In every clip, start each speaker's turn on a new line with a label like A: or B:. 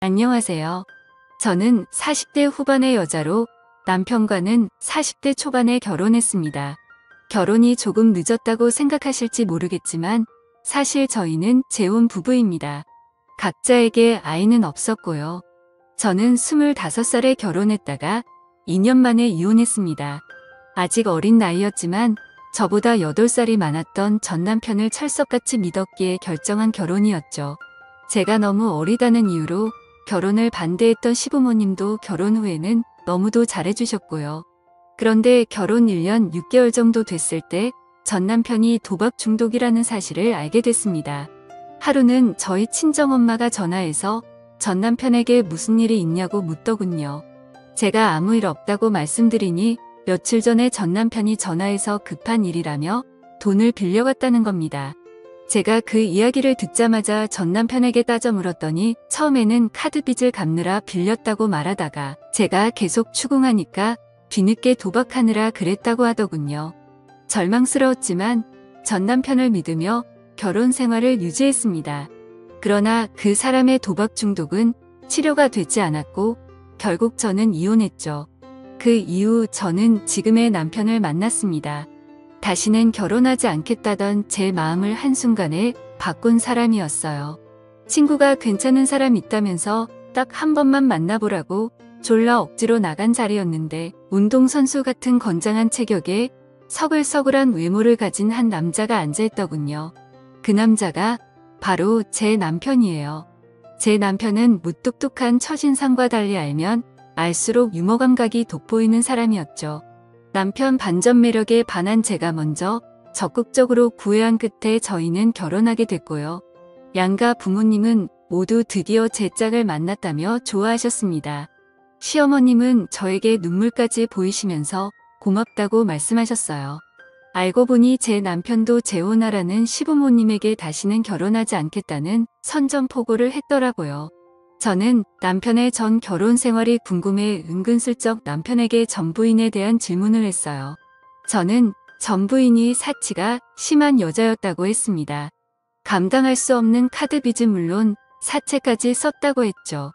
A: 안녕하세요. 저는 40대 후반의 여자로 남편과는 40대 초반에 결혼했습니다. 결혼이 조금 늦었다고 생각하실지 모르겠지만 사실 저희는 재혼 부부입니다. 각자에게 아이는 없었고요. 저는 25살에 결혼했다가 2년 만에 이혼했습니다. 아직 어린 나이였지만 저보다 8살이 많았던 전 남편을 철석같이 믿었기에 결정한 결혼이었죠. 제가 너무 어리다는 이유로 결혼을 반대했던 시부모님도 결혼 후에는 너무도 잘해주셨고요. 그런데 결혼 1년 6개월 정도 됐을 때 전 남편이 도박 중독이라는 사실을 알게 됐습니다. 하루는 저희 친정엄마가 전화해서 전 남편에게 무슨 일이 있냐고 묻더군요. 제가 아무 일 없다고 말씀드리니 며칠 전에 전 남편이 전화해서 급한 일이라며 돈을 빌려갔다는 겁니다. 제가 그 이야기를 듣자마자 전 남편에게 따져 물었더니 처음에는 카드 빚을 갚느라 빌렸다고 말하다가 제가 계속 추궁하니까 뒤늦게 도박하느라 그랬다고 하더군요. 절망스러웠지만 전 남편을 믿으며 결혼 생활을 유지했습니다. 그러나 그 사람의 도박 중독은 치료가 되지 않았고 결국 저는 이혼했죠. 그 이후 저는 지금의 남편을 만났습니다. 다시는 결혼하지 않겠다던 제 마음을 한순간에 바꾼 사람이었어요. 친구가 괜찮은 사람 있다면서 딱 한 번만 만나보라고 졸라 억지로 나간 자리였는데 운동선수 같은 건장한 체격에 서글서글한 외모를 가진 한 남자가 앉아있더군요. 그 남자가 바로 제 남편이에요. 제 남편은 무뚝뚝한 첫인상과 달리 알면 알수록 유머 감각이 돋보이는 사람이었죠. 남편 반전 매력에 반한 제가 먼저 적극적으로 구애한 끝에 저희는 결혼하게 됐고요. 양가 부모님은 모두 드디어 제 짝을 만났다며 좋아하셨습니다. 시어머님은 저에게 눈물까지 보이시면서 고맙다고 말씀하셨어요. 알고 보니 제 남편도 재혼하라는 시부모님에게 다시는 결혼하지 않겠다는 선전포고를 했더라고요. 저는 남편의 전 결혼 생활이 궁금해 은근슬쩍 남편에게 전 부인에 대한 질문을 했어요. 저는 전 부인이 사치가 심한 여자였다고 했습니다. 감당할 수 없는 카드 빚은 물론 사채까지 썼다고 했죠.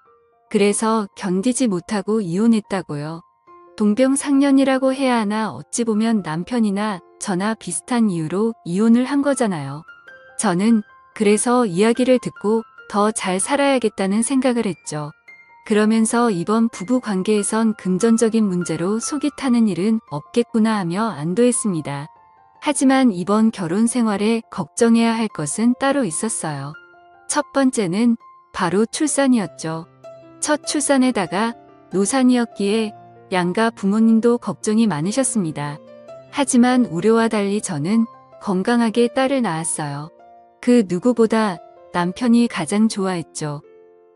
A: 그래서 견디지 못하고 이혼했다고요. 동병상련이라고 해야 하나 어찌 보면 남편이나 저나 비슷한 이유로 이혼을 한 거잖아요. 저는 그래서 이야기를 듣고 더 잘 살아야겠다는 생각을 했죠. 그러면서 이번 부부 관계에선 금전적인 문제로 속이 타는 일은 없겠구나 하며 안도했습니다. 하지만 이번 결혼 생활에 걱정해야 할 것은 따로 있었어요. 첫 번째는 바로 출산이었죠. 첫 출산에다가 노산이었기에 양가 부모님도 걱정이 많으셨습니다. 하지만 우려와 달리 저는 건강하게 딸을 낳았어요. 그 누구보다 남편이 가장 좋아했죠.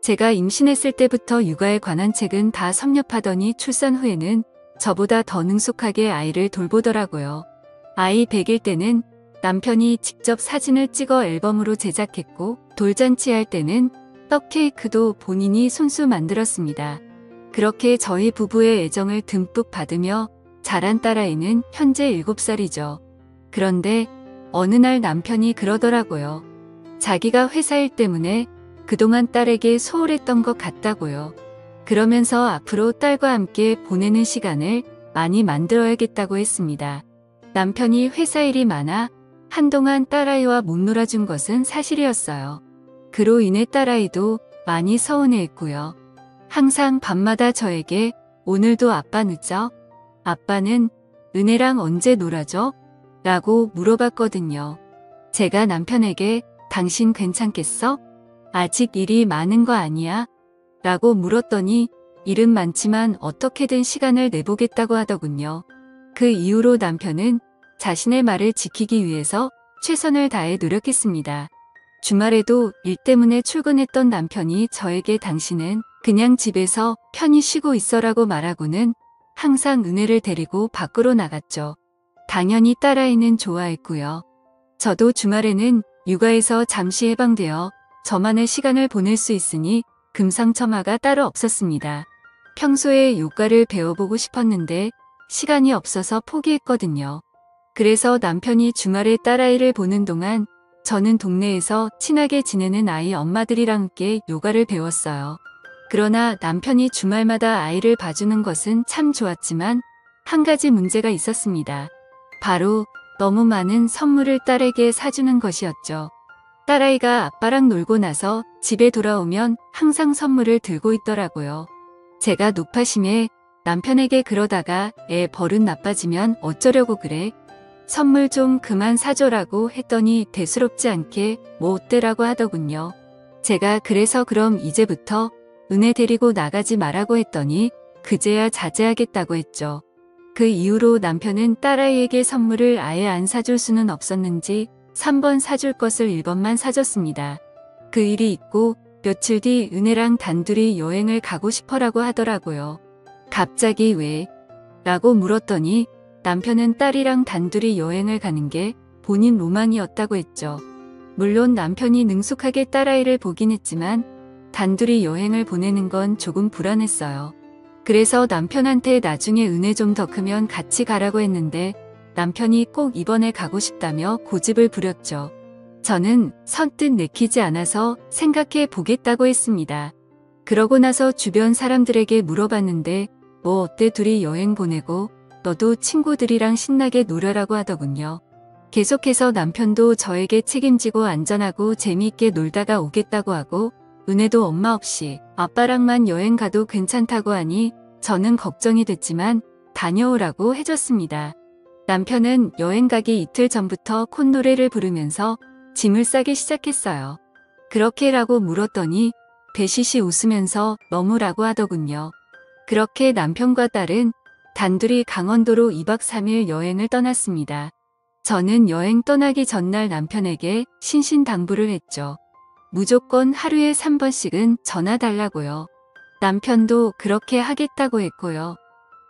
A: 제가 임신했을 때부터 육아에 관한 책은 다 섭렵하더니 출산 후에는 저보다 더 능숙하게 아이를 돌보더라고요. 아이 100일 때는 남편이 직접 사진을 찍어 앨범으로 제작했고 돌잔치할 때는 떡 케이크도 본인이 손수 만들었습니다. 그렇게 저희 부부의 애정을 듬뿍 받으며 자란 딸아이는 현재 7살이죠. 그런데 어느 날 남편이 그러더라고요. 자기가 회사 일 때문에 그동안 딸에게 소홀했던 것 같다고요. 그러면서 앞으로 딸과 함께 보내는 시간을 많이 만들어야겠다고 했습니다. 남편이 회사 일이 많아 한동안 딸아이와 못 놀아준 것은 사실이었어요. 그로 인해 딸아이도 많이 서운해했고요. 항상 밤마다 저에게 오늘도 아빠 늦어? 아빠는 은혜랑 언제 놀아줘? 라고 물어봤거든요. 제가 남편에게 당신 괜찮겠어? 아직 일이 많은 거 아니야? 라고 물었더니 일은 많지만 어떻게든 시간을 내보겠다고 하더군요. 그 이후로 남편은 자신의 말을 지키기 위해서 최선을 다해 노력했습니다. 주말에도 일 때문에 출근했던 남편이 저에게 당신은 그냥 집에서 편히 쉬고 있어라고 말하고는 항상 은혜를 데리고 밖으로 나갔죠. 당연히 딸아이는 좋아했고요. 저도 주말에는 육아에서 잠시 해방되어 저만의 시간을 보낼 수 있으니 금상첨화가 따로 없었습니다. 평소에 요가를 배워보고 싶었는데 시간이 없어서 포기했거든요. 그래서 남편이 주말에 딸아이를 보는 동안 저는 동네에서 친하게 지내는 아이 엄마들이랑 함께 요가를 배웠어요. 그러나 남편이 주말마다 아이를 봐주는 것은 참 좋았지만 한 가지 문제가 있었습니다. 바로 너무 많은 선물을 딸에게 사주는 것이었죠. 딸아이가 아빠랑 놀고 나서 집에 돌아오면 항상 선물을 들고 있더라고요. 제가 노파심에 남편에게 그러다가 애 버릇 나빠지면 어쩌려고 그래? 선물 좀 그만 사줘라고 했더니 대수롭지 않게 뭐 어때라고 하더군요. 제가 그래서 그럼 이제부터 은혜 데리고 나가지 말라고 했더니 그제야 자제하겠다고 했죠. 그 이후로 남편은 딸아이에게 선물을 아예 안 사줄 수는 없었는지 3번 사줄 것을 1번만 사줬습니다. 그 일이 있고 며칠 뒤 은혜랑 단둘이 여행을 가고 싶어라고 하더라고요. 갑자기 왜? 라고 물었더니 남편은 딸이랑 단둘이 여행을 가는 게 본인 로망이었다고 했죠. 물론 남편이 능숙하게 딸아이를 보긴 했지만 단둘이 여행을 보내는 건 조금 불안했어요. 그래서 남편한테 나중에 은혜 좀 더 크면 같이 가라고 했는데 남편이 꼭 이번에 가고 싶다며 고집을 부렸죠. 저는 선뜻 내키지 않아서 생각해 보겠다고 했습니다. 그러고 나서 주변 사람들에게 물어봤는데 뭐 어때 둘이 여행 보내고 너도 친구들이랑 신나게 놀아라고 하더군요. 계속해서 남편도 저에게 책임지고 안전하고 재미있게 놀다가 오겠다고 하고 은혜도 엄마 없이 아빠랑만 여행 가도 괜찮다고 하니 저는 걱정이 됐지만 다녀오라고 해줬습니다. 남편은 여행 가기 이틀 전부터 콧노래를 부르면서 짐을 싸기 시작했어요. 그렇게라고 물었더니 배시시 웃으면서 너무라고 하더군요. 그렇게 남편과 딸은 단둘이 강원도로 2박 3일 여행을 떠났습니다. 저는 여행 떠나기 전날 남편에게 신신당부를 했죠. 무조건 하루에 3번씩은 전화 달라고요. 남편도 그렇게 하겠다고 했고요.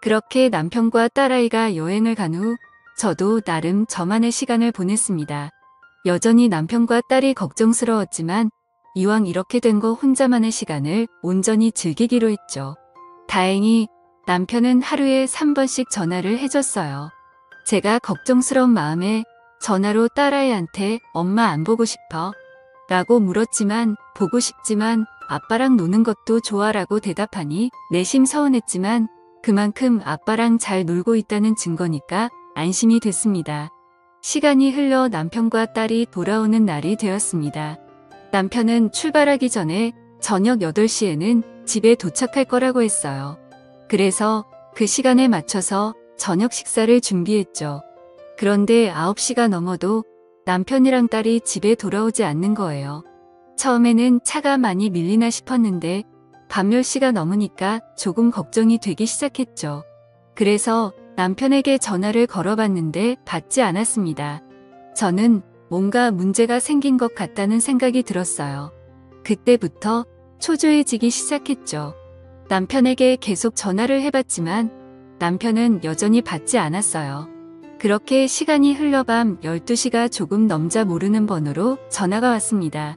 A: 그렇게 남편과 딸아이가 여행을 간 후 저도 나름 저만의 시간을 보냈습니다. 여전히 남편과 딸이 걱정스러웠지만 이왕 이렇게 된 거 혼자만의 시간을 온전히 즐기기로 했죠. 다행히 남편은 하루에 3번씩 전화를 해줬어요. 제가 걱정스러운 마음에 전화로 딸아이한테 엄마 안 보고 싶어? 라고 물었지만 보고 싶지만 아빠랑 노는 것도 좋아라고 대답하니 내심 서운했지만 그만큼 아빠랑 잘 놀고 있다는 증거니까 안심이 됐습니다. 시간이 흘러 남편과 딸이 돌아오는 날이 되었습니다. 남편은 출발하기 전에 저녁 8시에는 집에 도착할 거라고 했어요. 그래서 그 시간에 맞춰서 저녁 식사를 준비했죠. 그런데 9시가 넘어도 남편이랑 딸이 집에 돌아오지 않는 거예요. 처음에는 차가 많이 밀리나 싶었는데 밤 10시가 넘으니까 조금 걱정이 되기 시작했죠. 그래서 남편에게 전화를 걸어봤는데 받지 않았습니다. 저는 뭔가 문제가 생긴 것 같다는 생각이 들었어요. 그때부터 초조해지기 시작했죠. 남편에게 계속 전화를 해봤지만 남편은 여전히 받지 않았어요. 그렇게 시간이 흘러 밤 12시가 조금 넘자 모르는 번호로 전화가 왔습니다.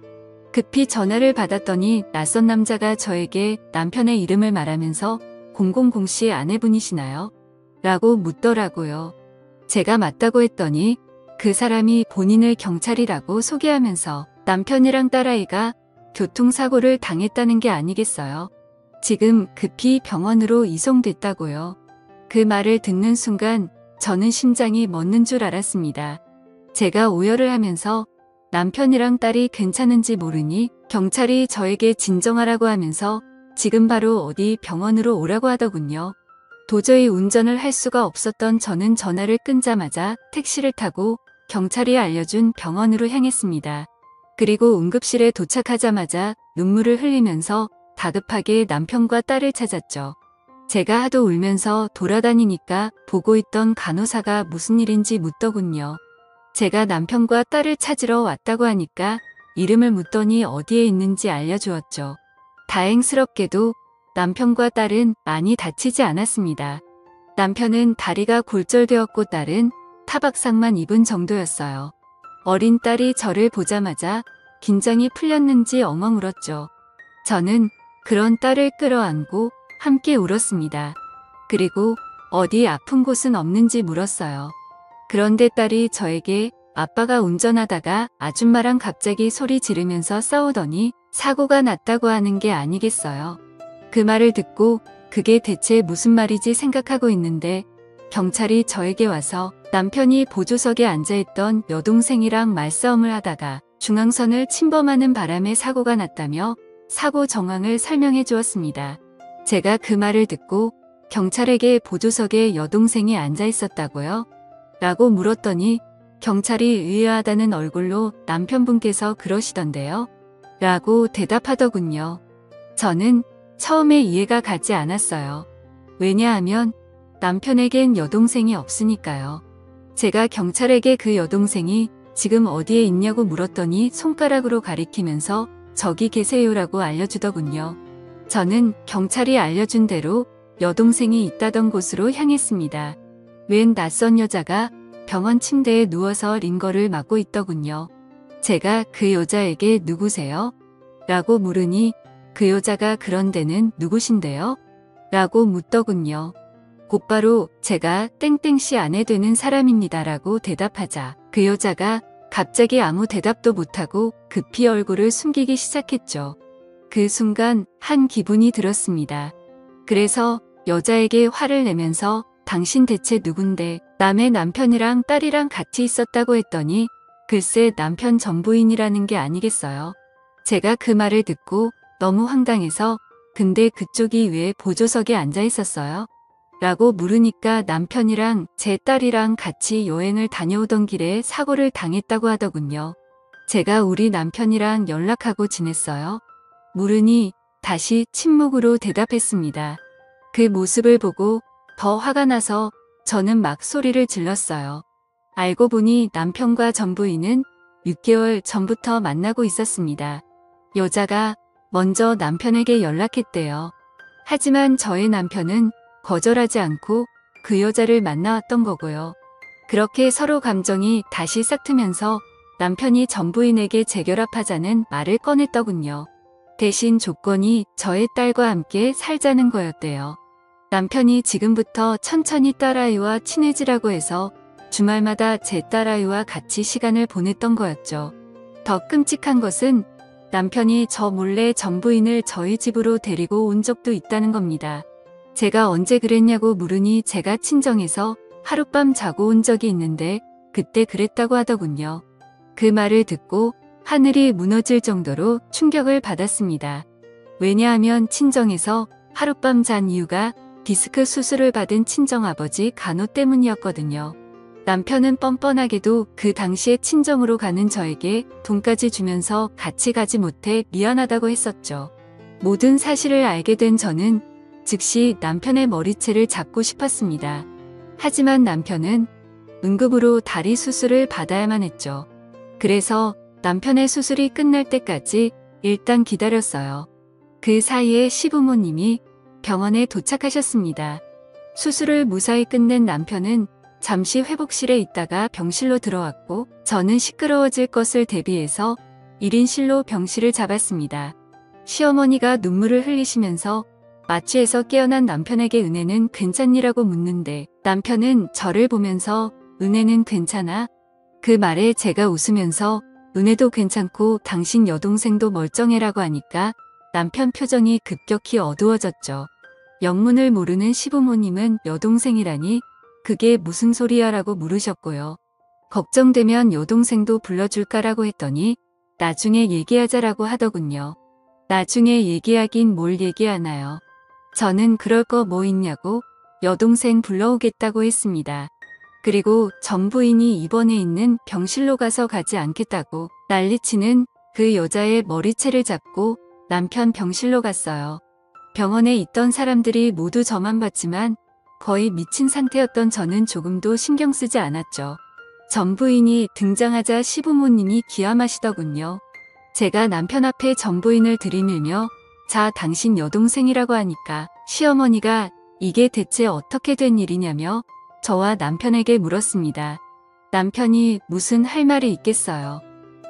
A: 급히 전화를 받았더니 낯선 남자가 저에게 남편의 이름을 말하면서 000씨 아내분이시나요? 라고 묻더라고요. 제가 맞다고 했더니 그 사람이 본인을 경찰이라고 소개하면서 남편이랑 딸아이가 교통사고를 당했다는 게 아니겠어요? 지금 급히 병원으로 이송됐다고요. 그 말을 듣는 순간 저는 심장이 멎는 줄 알았습니다. 제가 오열을 하면서 남편이랑 딸이 괜찮은지 모르니 경찰이 저에게 진정하라고 하면서 지금 바로 어디 병원으로 오라고 하더군요. 도저히 운전을 할 수가 없었던 저는 전화를 끊자마자 택시를 타고 경찰이 알려준 병원으로 향했습니다. 그리고 응급실에 도착하자마자 눈물을 흘리면서 다급하게 남편과 딸을 찾았죠. 제가 하도 울면서 돌아다니니까 보고 있던 간호사가 무슨 일인지 묻더군요. 제가 남편과 딸을 찾으러 왔다고 하니까 이름을 묻더니 어디에 있는지 알려주었죠. 다행스럽게도 남편과 딸은 많이 다치지 않았습니다. 남편은 다리가 골절되었고 딸은 타박상만 입은 정도였어요. 어린 딸이 저를 보자마자 긴장이 풀렸는지 엉엉 울었죠. 저는 그런 딸을 끌어안고 함께 울었습니다. 그리고 어디 아픈 곳은 없는지 물었어요. 그런데 딸이 저에게 아빠가 운전하다가 아줌마랑 갑자기 소리 지르면서 싸우더니 사고가 났다고 하는 게 아니겠어요? 그 말을 듣고 그게 대체 무슨 말이지 생각하고 있는데 경찰이 저에게 와서 남편이 보조석에 앉아있던 여동생이랑 말싸움을 하다가 중앙선을 침범하는 바람에 사고가 났다며 사고 정황을 설명해 주었습니다. 제가 그 말을 듣고 경찰에게 보조석에 여동생이 앉아 있었다고요? 라고 물었더니 경찰이 의아하다는 얼굴로 남편분께서 그러시던데요. 라고 대답하더군요. 저는 처음에 이해가 가지 않았어요. 왜냐하면 남편에겐 여동생이 없으니까요. 제가 경찰에게 그 여동생이 지금 어디에 있냐고 물었더니 손가락으로 가리키면서 저기 계세요라고 알려주더군요. 저는 경찰이 알려준 대로 여동생이 있다던 곳으로 향했습니다. 웬 낯선 여자가 병원 침대에 누워서 링거를 맞고 있더군요. 제가 그 여자에게 누구세요? 라고 물으니 그 여자가 그런데는 누구신데요? 라고 묻더군요. 곧바로 제가 땡땡씨 아내 되는 사람입니다 라고 대답하자 그 여자가 갑자기 아무 대답도 못하고 급히 얼굴을 숨기기 시작했죠. 그 순간 한 기분이 들었습니다. 그래서 여자에게 화를 내면서 당신 대체 누군데 남의 남편이랑 딸이랑 같이 있었다고 했더니 글쎄 남편 전부인이라는 게 아니겠어요. 제가 그 말을 듣고 너무 황당해서 근데 그쪽이 왜 보조석에 앉아 있었어요? 라고 물으니까 남편이랑 제 딸이랑 같이 여행을 다녀오던 길에 사고를 당했다고 하더군요. 제가 우리 남편이랑 연락하고 지냈어요? 물으니 다시 침묵으로 대답했습니다. 그 모습을 보고 더 화가 나서 저는 막 소리를 질렀어요. 알고 보니 남편과 전부인은 6개월 전부터 만나고 있었습니다. 여자가 먼저 남편에게 연락했대요. 하지만 저의 남편은 거절하지 않고 그 여자를 만나왔던 거고요. 그렇게 서로 감정이 다시 싹트면서 남편이 전부인에게 재결합하자는 말을 꺼냈더군요. 대신 조건이 저의 딸과 함께 살자는 거였대요. 남편이 지금부터 천천히 딸아이와 친해지라고 해서 주말마다 제 딸아이와 같이 시간을 보냈던 거였죠. 더 끔찍한 것은 남편이 저 몰래 전부인을 저희 집으로 데리고 온 적도 있다는 겁니다. 제가 언제 그랬냐고 물으니 제가 친정에서 하룻밤 자고 온 적이 있는데 그때 그랬다고 하더군요. 그 말을 듣고 하늘이 무너질 정도로 충격을 받았습니다. 왜냐하면 친정에서 하룻밤 잔 이유가 디스크 수술을 받은 친정아버지 간호 때문이었거든요. 남편은 뻔뻔하게도 그 당시에 친정으로 가는 저에게 돈까지 주면서 같이 가지 못해 미안하다고 했었죠. 모든 사실을 알게 된 저는 즉시 남편의 머리채를 잡고 싶었습니다. 하지만 남편은 응급으로 다리 수술을 받아야만 했죠. 그래서 남편의 수술이 끝날 때까지 일단 기다렸어요. 그 사이에 시부모님이 병원에 도착하셨습니다. 수술을 무사히 끝낸 남편은 잠시 회복실에 있다가 병실로 들어왔고 저는 시끄러워질 것을 대비해서 1인실로 병실을 잡았습니다. 시어머니가 눈물을 흘리시면서 마취에서 깨어난 남편에게 은혜는 괜찮니라고 묻는데 남편은 저를 보면서 은혜는 괜찮아? 그 말에 제가 웃으면서 은혜도 괜찮고 당신 여동생도 멀쩡해라고 하니까 남편 표정이 급격히 어두워졌죠. 영문을 모르는 시부모님은 여동생이라니 그게 무슨 소리야 라고 물으셨고요. 걱정되면 여동생도 불러줄까라고 했더니 나중에 얘기하자라고 하더군요. 나중에 얘기하긴 뭘 얘기하나요. 저는 그럴 거 뭐 있냐고 여동생 불러오겠다고 했습니다. 그리고 전부인이 입원해 있는 병실로 가서 가지 않겠다고 난리치는 그 여자의 머리채를 잡고 남편 병실로 갔어요. 병원에 있던 사람들이 모두 저만 봤지만 거의 미친 상태였던 저는 조금도 신경 쓰지 않았죠. 전부인이 등장하자 시부모님이 기함하시더군요. 제가 남편 앞에 전부인을 들이밀며 자 당신 여동생이라고 하니까 시어머니가 이게 대체 어떻게 된 일이냐며 저와 남편에게 물었습니다. 남편이 무슨 할 말이 있겠어요.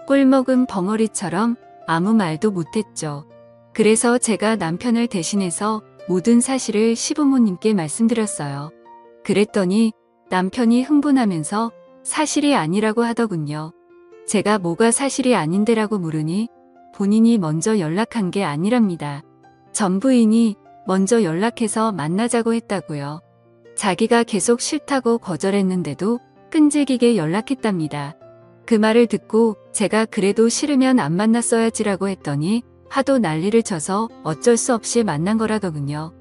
A: 꿀먹은 벙어리처럼 아무 말도 못했죠. 그래서 제가 남편을 대신해서 모든 사실을 시부모님께 말씀드렸어요. 그랬더니 남편이 흥분하면서 사실이 아니라고 하더군요. 제가 뭐가 사실이 아닌데라고 물으니 본인이 먼저 연락한 게 아니랍니다. 전부인이 먼저 연락해서 만나자고 했다고요. 자기가 계속 싫다고 거절했는데도 끈질기게 연락했답니다. 그 말을 듣고 제가 그래도 싫으면 안 만났어야지라고 했더니 하도 난리를 쳐서 어쩔 수 없이 만난 거라더군요.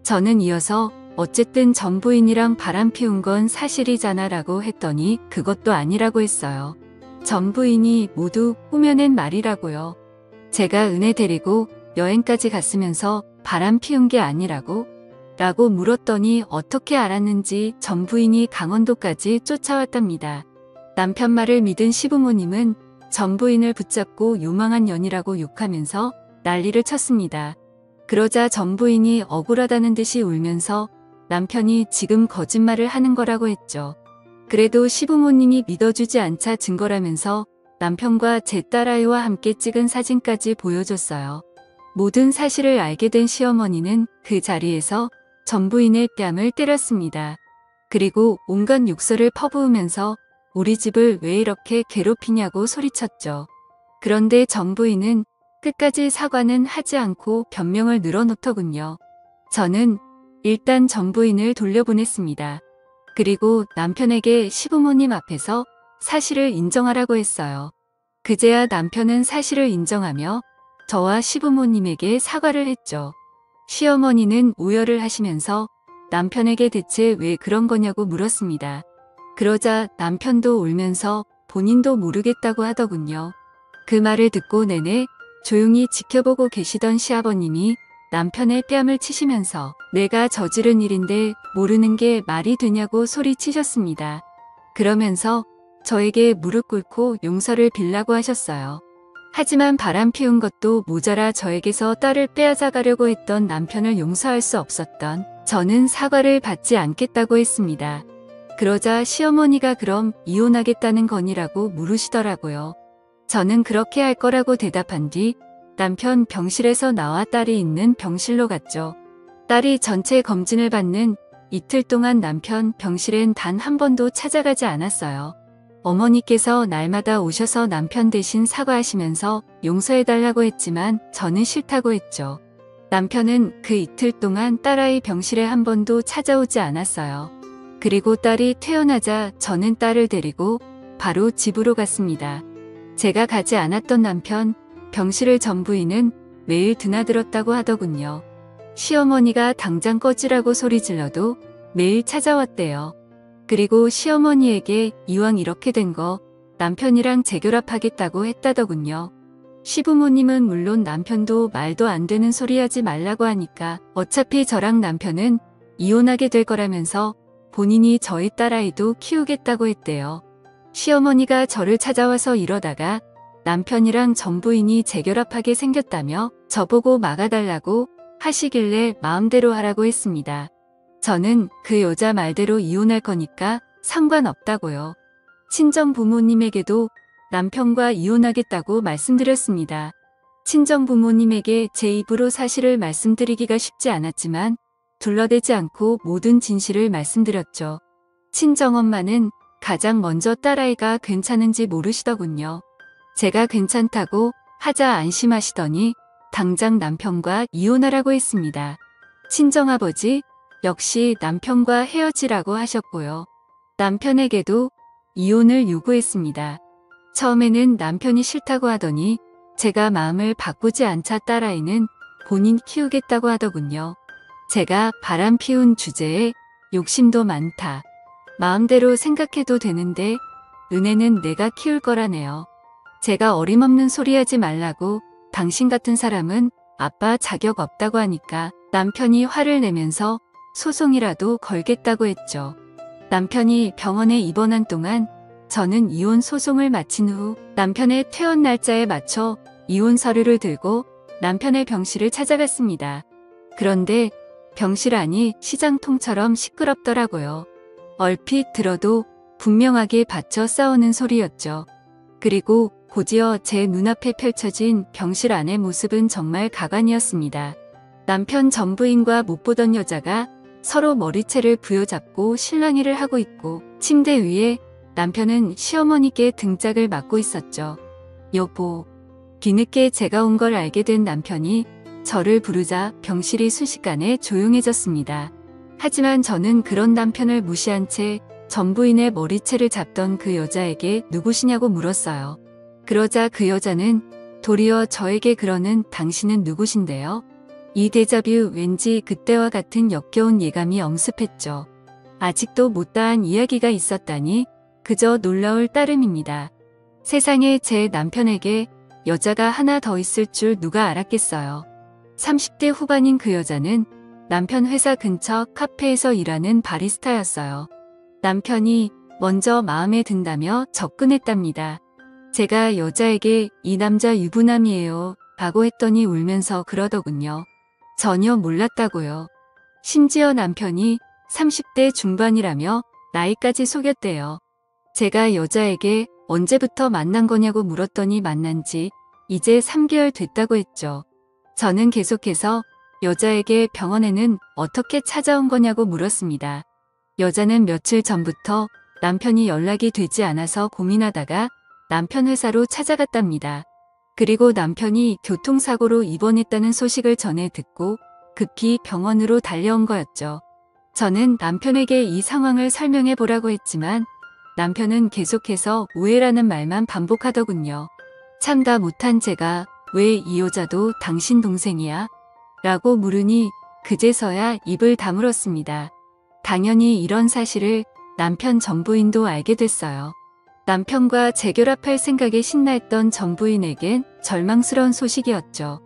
A: 저는 이어서 어쨌든 전 부인이랑 바람 피운 건 사실이잖아 라고 했더니 그것도 아니라고 했어요. 전 부인이 모두 꾸며낸 말이라고요. 제가 은혜 데리고 여행까지 갔으면서 바람 피운 게 아니라고? 라고 물었더니 어떻게 알았는지 전 부인이 강원도까지 쫓아왔답니다. 남편 말을 믿은 시부모님은 전 부인을 붙잡고 요망한 년이라고 욕하면서 난리를 쳤습니다. 그러자 전 부인이 억울하다는 듯이 울면서 남편이 지금 거짓말을 하는 거라고 했죠. 그래도 시부모님이 믿어주지 않자 증거라면서 남편과 제 딸아이와 함께 찍은 사진까지 보여줬어요. 모든 사실을 알게 된 시어머니는 그 자리에서 전 부인의 뺨을 때렸습니다. 그리고 온갖 욕설을 퍼부으면서 우리 집을 왜 이렇게 괴롭히냐고 소리쳤죠. 그런데 전 부인은 끝까지 사과는 하지 않고 변명을 늘어놓더군요. 저는 일단 전 부인을 돌려보냈습니다. 그리고 남편에게 시부모님 앞에서 사실을 인정하라고 했어요. 그제야 남편은 사실을 인정하며 저와 시부모님에게 사과를 했죠. 시어머니는 오열을 하시면서 남편에게 대체 왜 그런 거냐고 물었습니다. 그러자 남편도 울면서 본인도 모르겠다고 하더군요. 그 말을 듣고 내내 조용히 지켜보고 계시던 시아버님이 남편의 뺨을 치시면서 내가 저지른 일인데 모르는 게 말이 되냐고 소리치셨습니다. 그러면서 저에게 무릎 꿇고 용서를 빌라고 하셨어요. 하지만 바람 피운 것도 모자라 저에게서 딸을 빼앗아가려고 했던 남편을 용서할 수 없었던 저는 사과를 받지 않겠다고 했습니다. 그러자 시어머니가 그럼 이혼하겠다는 거니라고 물으시더라고요. 저는 그렇게 할 거라고 대답한 뒤 남편 병실에서 나와 딸이 있는 병실로 갔죠. 딸이 전체 검진을 받는 이틀 동안 남편 병실엔 단 한 번도 찾아가지 않았어요. 어머니께서 날마다 오셔서 남편 대신 사과하시면서 용서해달라고 했지만 저는 싫다고 했죠. 남편은 그 이틀 동안 딸아이 병실에 한 번도 찾아오지 않았어요. 그리고 딸이 퇴원하자 저는 딸을 데리고 바로 집으로 갔습니다. 제가 가지 않았던 남편 병실을 전 부인은 매일 드나들었다고 하더군요. 시어머니가 당장 꺼지라고 소리 질러도 매일 찾아왔대요. 그리고 시어머니에게 이왕 이렇게 된 거 남편이랑 재결합하겠다고 했다더군요. 시부모님은 물론 남편도 말도 안 되는 소리 하지 말라고 하니까 어차피 저랑 남편은 이혼하게 될 거라면서 본인이 저희 딸아이도 키우겠다고 했대요. 시어머니가 저를 찾아와서 이러다가 남편이랑 전 부인이 재결합하게 생겼다며 저보고 막아달라고 하시길래 마음대로 하라고 했습니다. 저는 그 여자 말대로 이혼할 거니까 상관없다고요. 친정 부모님에게도 남편과 이혼하겠다고 말씀드렸습니다. 친정 부모님에게 제 입으로 사실을 말씀드리기가 쉽지 않았지만 둘러대지 않고 모든 진실을 말씀드렸죠. 친정엄마는 가장 먼저 딸아이가 괜찮은지 모르시더군요. 제가 괜찮다고 하자 안심하시더니 당장 남편과 이혼하라고 했습니다. 친정아버지 역시 남편과 헤어지라고 하셨고요. 남편에게도 이혼을 요구했습니다. 처음에는 남편이 싫다고 하더니 제가 마음을 바꾸지 않자 딸아이는 본인 키우겠다고 하더군요. 제가 바람 피운 주제에 욕심도 많다. 마음대로 생각해도 되는데 은혜는 내가 키울 거라네요. 제가 어림없는 소리 하지 말라고 당신 같은 사람은 아빠 자격 없다고 하니까 남편이 화를 내면서 소송이라도 걸겠다고 했죠. 남편이 병원에 입원한 동안 저는 이혼 소송을 마친 후 남편의 퇴원 날짜에 맞춰 이혼 서류를 들고 남편의 병실을 찾아갔습니다. 그런데 병실 안이 시장통처럼 시끄럽더라고요. 얼핏 들어도 분명하게 받쳐 싸우는 소리였죠. 그리고 곧이어 제 눈앞에 펼쳐진 병실 안의 모습은 정말 가관이었습니다. 남편 전 부인과 못 보던 여자가 서로 머리채를 부여잡고 실랑이를 하고 있고 침대 위에 남편은 시어머니께 등짝을 맞고 있었죠. 여보. 뒤늦게 제가 온 걸 알게 된 남편이 저를 부르자 병실이 순식간에 조용해졌습니다. 하지만 저는 그런 남편을 무시한 채 전부인의 머리채를 잡던 그 여자에게 누구시냐고 물었어요. 그러자 그 여자는 도리어 저에게 그러는 당신은 누구신데요? 이 데자뷰 왠지 그때와 같은 역겨운 예감이 엄습했죠. 아직도 못다한 이야기가 있었다니 그저 놀라울 따름입니다. 세상에 제 남편에게 여자가 하나 더 있을 줄 누가 알았겠어요. 30대 후반인 그 여자는 남편 회사 근처 카페에서 일하는 바리스타였어요. 남편이 먼저 마음에 든다며 접근했답니다. 제가 여자에게 이 남자 유부남이에요 라고 했더니 울면서 그러더군요. 전혀 몰랐다고요. 심지어 남편이 30대 중반이라며 나이까지 속였대요. 제가 여자에게 언제부터 만난 거냐고 물었더니 만난 지 이제 3개월 됐다고 했죠. 저는 계속해서 여자에게 병원에는 어떻게 찾아온 거냐고 물었습니다. 여자는 며칠 전부터 남편이 연락이 되지 않아서 고민하다가 남편 회사로 찾아갔답니다. 그리고 남편이 교통사고로 입원했다는 소식을 전해 듣고 급히 병원으로 달려온 거였죠. 저는 남편에게 이 상황을 설명해 보라고 했지만 남편은 계속해서 오해라는 말만 반복하더군요. 참다 못한 제가 왜 이 여자도 당신 동생이야? 라고 물으니 그제서야 입을 다물었습니다. 당연히 이런 사실을 남편 전부인도 알게 됐어요. 남편과 재결합할 생각에 신나했던 전부인에겐 절망스러운 소식이었죠.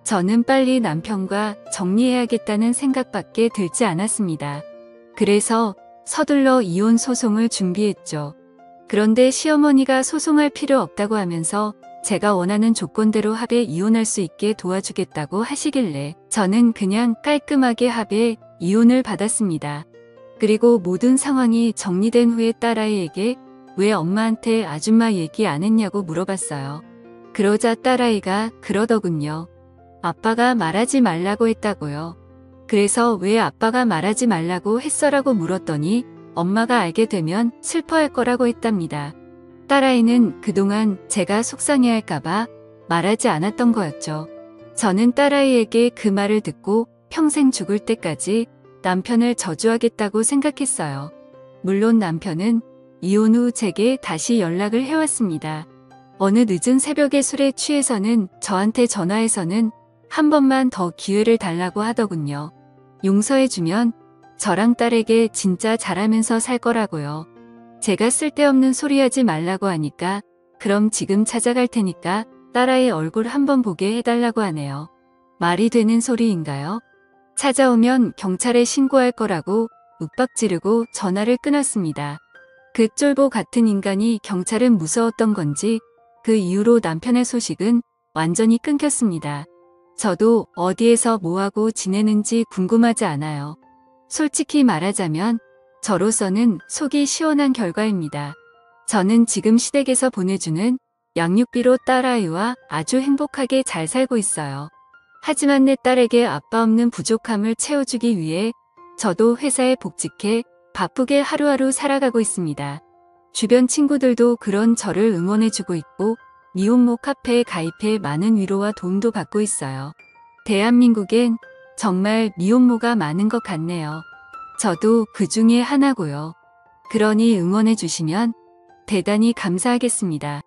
A: 저는 빨리 남편과 정리해야겠다는 생각밖에 들지 않았습니다. 그래서 서둘러 이혼 소송을 준비했죠. 그런데 시어머니가 소송할 필요 없다고 하면서 제가 원하는 조건대로 합의 이혼할 수 있게 도와주겠다고 하시길래 저는 그냥 깔끔하게 합의 이혼을 받았습니다. 그리고 모든 상황이 정리된 후에 딸아이에게 왜 엄마한테 아줌마 얘기 안 했냐고 물어봤어요. 그러자 딸아이가 그러더군요. 아빠가 말하지 말라고 했다고요. 그래서 왜 아빠가 말하지 말라고 했어라고 물었더니 엄마가 알게 되면 슬퍼할 거라고 했답니다. 딸아이는 그동안 제가 속상해할까봐 말하지 않았던 거였죠. 저는 딸아이에게 그 말을 듣고 평생 죽을 때까지 남편을 저주하겠다고 생각했어요. 물론 남편은 이혼 후 제게 다시 연락을 해왔습니다. 어느 늦은 새벽에 술에 취해서는 저한테 전화해서는 한 번만 더 기회를 달라고 하더군요. 용서해주면 저랑 딸에게 진짜 잘하면서 살 거라고요. 제가 쓸데없는 소리 하지 말라고 하니까 그럼 지금 찾아갈 테니까 딸아이 얼굴 한번 보게 해달라고 하네요. 말이 되는 소리인가요? 찾아오면 경찰에 신고할 거라고 윽박지르고 전화를 끊었습니다. 그 쫄보 같은 인간이 경찰은 무서웠던 건지 그 이후로 남편의 소식은 완전히 끊겼습니다. 저도 어디에서 뭐하고 지내는지 궁금하지 않아요. 솔직히 말하자면 저로서는 속이 시원한 결과입니다. 저는 지금 시댁에서 보내주는 양육비로 딸아이와 아주 행복하게 잘 살고 있어요. 하지만 내 딸에게 아빠 없는 부족함을 채워주기 위해 저도 회사에 복직해 바쁘게 하루하루 살아가고 있습니다. 주변 친구들도 그런 저를 응원해주고 있고 미혼모 카페에 가입해 많은 위로와 도움도 받고 있어요. 대한민국엔 정말 미혼모가 많은 것 같네요. 저도 그 중에 하나고요. 그러니 응원해 주시면 대단히 감사하겠습니다.